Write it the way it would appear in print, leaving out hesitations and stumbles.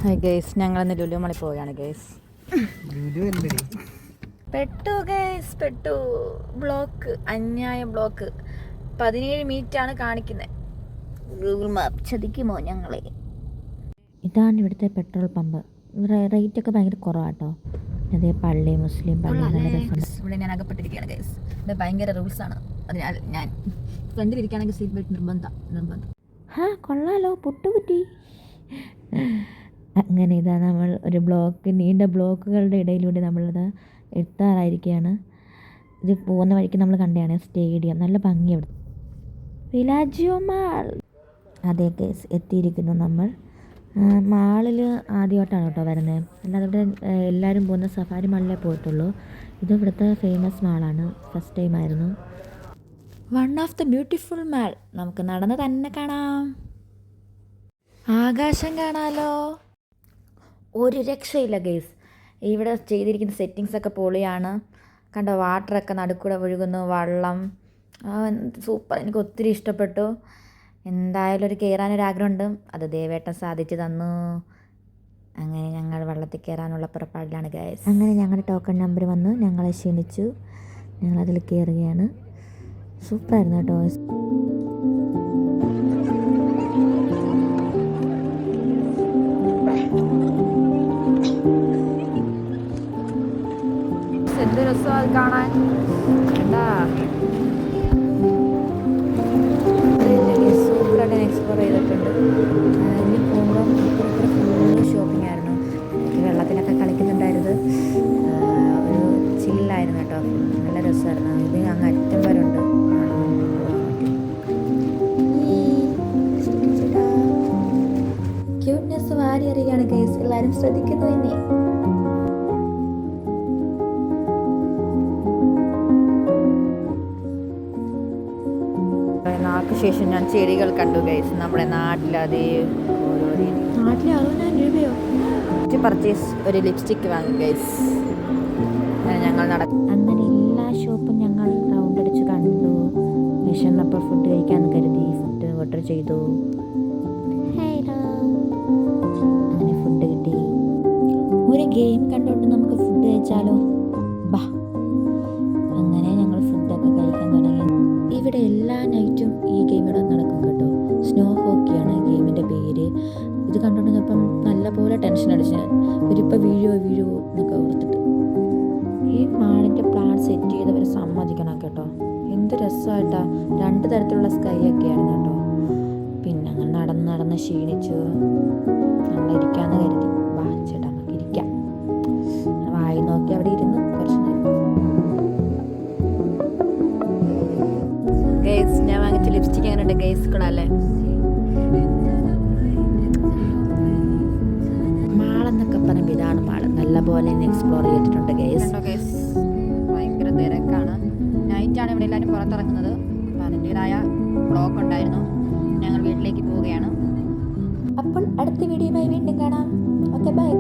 Hi guys, ഞങ്ങളിന്ന് ലുലു മാളിൽ പോവുകയാണ് ഗൈസ്. പെട്ടു ബ്ലോക്ക്, അന്യായ ബ്ലോക്ക്. 17 മിനിറ്റാണ് കാണിക്കുന്നത്. ഗൂഗിൾ മാപ്പ് ചതിക്കുമോ ഞങ്ങളെ? ഇതാണ് ഇവിടുത്തെ പെട്രോൾ പമ്പ്. റേറ്റ് ഒക്കെ ഭയങ്കര കുറവാട്ടോ. അതേ പള്ളി, മുസ്ലിം പള്ളി, നല്ല രസമുണ്ട്. ഇവിടെ ഞാൻ അകപ്പെട്ടിരിക്കുകയാണ് ഗൈസ്. ഇവിടെ ഭയങ്കര റൂൾസാണ്. അതിനാൽ ഞാൻ ഫ്രണ്ടിലിരിക്കുകയാണെങ്കിൽ സീറ്റ് ബെൽറ്റ് നിർബന്ധം. കൊള്ളാലോ, പൊട്ടുകുറ്റി. അങ്ങനെ ഇതാ നമ്മൾ ഒരു നീണ്ട ബ്ലോക്കുകളുടെ ഇടയിലൂടെ നമ്മളത് എത്താറായിരിക്കുകയാണ്. ഇത് പോകുന്ന വഴിക്ക് നമ്മൾ കണ്ടതാണ് സ്റ്റേഡിയം, നല്ല ഭംഗി. അവിടെ വിലാജിയോ മാൾ. അതേ കേസ് എത്തിയിരിക്കുന്നു നമ്മൾ. മാളിൽ ആദ്യമായിട്ടാണ് കേട്ടോ വരുന്നത്. അല്ലാതെ ഇവിടെ എല്ലാവരും പോകുന്ന സഫാരി മാളിലേ പോയിട്ടുള്ളൂ. ഇത് ഇവിടുത്തെ ഫേമസ് മാളാണ്. ഫസ്റ്റ് ടൈം ആയിരുന്നു. One of the beautiful mall. നമുക്ക് നടന്ന് തന്നെ കാണാം. ആകാശം കാണാലോ. ഒരു രക്ഷയില്ല ഗൈസ്. ഇവിടെ ചെയ്തിരിക്കുന്ന സെറ്റിങ്സൊക്കെ പൊളിയാണ്. കണ്ടോ, വാട്ടറൊക്കെ നടുക്കൂടെ ഒഴുകുന്നു, വള്ളം. സൂപ്പർ, എനിക്ക് ഒത്തിരി ഇഷ്ടപ്പെട്ടു. എന്തായാലും കയറാനൊരാഗ്രഹമുണ്ട്. അത് ദേവേട്ടൻ സാധിച്ചു തന്നു. അങ്ങനെ ഞങ്ങൾ വള്ളത്തിൽ കയറാനുള്ള പുറപ്പാടിലാണ് ഗൈസ്. അങ്ങനെ ഞങ്ങളുടെ ടോക്കൺ നമ്പർ വന്നു, ഞങ്ങളെ ക്ഷണിച്ചു. ഞങ്ങളതിൽ കയറുകയാണ്. സൂപ്പറായിരുന്നു കേട്ടോ. എന്ത് രസമാണ് അത് കാണാൻ. സൂപ്പറായിട്ട് എക്സ്പ്ലോർ ചെയ്തിട്ടുണ്ട്. ഇനി പോകുമ്പം ഇപ്പുറത്ത് ഫുള്ള് ഷോപ്പിംഗ് ആയിരുന്നു. വെള്ളത്തിലൊക്കെ കളിക്കുന്നുണ്ടായിരുന്നു. ഒരു ചില്ലായിരുന്നു കേട്ടോ. നല്ല രസമായിരുന്നു. ഇത് അങ്ങ് അറ്റം വരെ ഉണ്ട്. ക്യൂട്ട്നെസ് വാരി അറിയുകയാണ് ഗൈസ്. എല്ലാവരും ശ്രദ്ധിക്കുന്നു എന്നെ. നാൾക്ക് ശേഷം ഞാൻ ചെടികൾ കണ്ടു ഗൈസ്. നമ്മുടെ നാട്ടിലതേ ഓരോ രീതി. നാട്ടിൽ 60,000 രൂപയോ പർച്ചേസ് ഒരു ലിപ്സ്റ്റിക്ക് വാങ്ങും ഗൈസ്. ഞങ്ങൾ അങ്ങനെ എല്ലാ ഷോപ്പും ഞങ്ങൾ റൗണ്ട് അടിച്ച് കണ്ടു. വിശന്നപ്പോൾ ഫുഡ് കഴിക്കാമെന്ന് കരുതി ഫുഡ് ഓർഡർ ചെയ്തു. അങ്ങനെ ഫുഡ് കിട്ടി. ഒരു ഗെയിം കണ്ടോണ്ട് നമുക്ക് ഫുഡ് കഴിച്ചാലോ? ബാ. അങ്ങനെ ഞങ്ങൾ ഫുഡൊക്കെ കഴിക്കാൻ തുടങ്ങി. ഇവിടെ എല്ലാ നൈറ്റും ഈ ഗെയിം ഇവിടെ നടക്കും കേട്ടോ. സ്നോ ഹോക്കിയാണ് ഗെയിമിൻ്റെ പേര്. ഇത് കണ്ടുകൊണ്ടിരുന്നപ്പം നല്ലപോലെ ടെൻഷൻ അടിച്ച് ഞാൻ. ഇവരിപ്പോൾ വീഴുമോ എന്നൊക്കെ ഓർത്തിട്ട്. ഈ മാളിൻ്റെ പ്ലാൻ സെറ്റ് ചെയ്തവർ സമ്മതിക്കണം കേട്ടോ. എന്ത് രസമായിട്ടാണ്. 2 തരത്തിലുള്ള സ്കൈ ഒക്കെ ആയിരുന്നു കേട്ടോ. പിന്നെ അങ്ങനെ നടന്ന് ക്ഷീണിച്ചു. ഞങ്ങൾ ഇരിക്കാമെന്ന് കരുതി. വാ ചേട്ടാ, നമുക്ക് ഇരിക്കാം. വായി നോക്കി അവിടെ ഇരുന്നു കുറച്ച് നേരം. ഗൈസ്, ഞാൻ വാങ്ങിച്ച ലിപ്സ്റ്റിക് എങ്ങനെയുണ്ട് ഗൈസ്? കൊള്ളാല്ലേ? മാളെന്നൊക്കെ പറയുമ്പോൾ ഇതാണ് മാള്. നല്ലപോലെ എക്സ്പ്ലോർ ചെയ്തിട്ടുണ്ട് ഗൈസ്. ഭയങ്കര തിരക്കാണ്. നൈറ്റാണ് ഇവിടെ എല്ലാവരും പുറത്തിറങ്ങുന്നത്. അപ്പോൾ അതിൻ്റെതായ ബ്ലോക്ക് ഉണ്ടായിരുന്നു. ഞങ്ങൾ വീട്ടിലേക്ക് പോവുകയാണ്. അപ്പോൾ അടുത്ത വീഡിയോയുമായി വീണ്ടും കാണാം. Okay, by.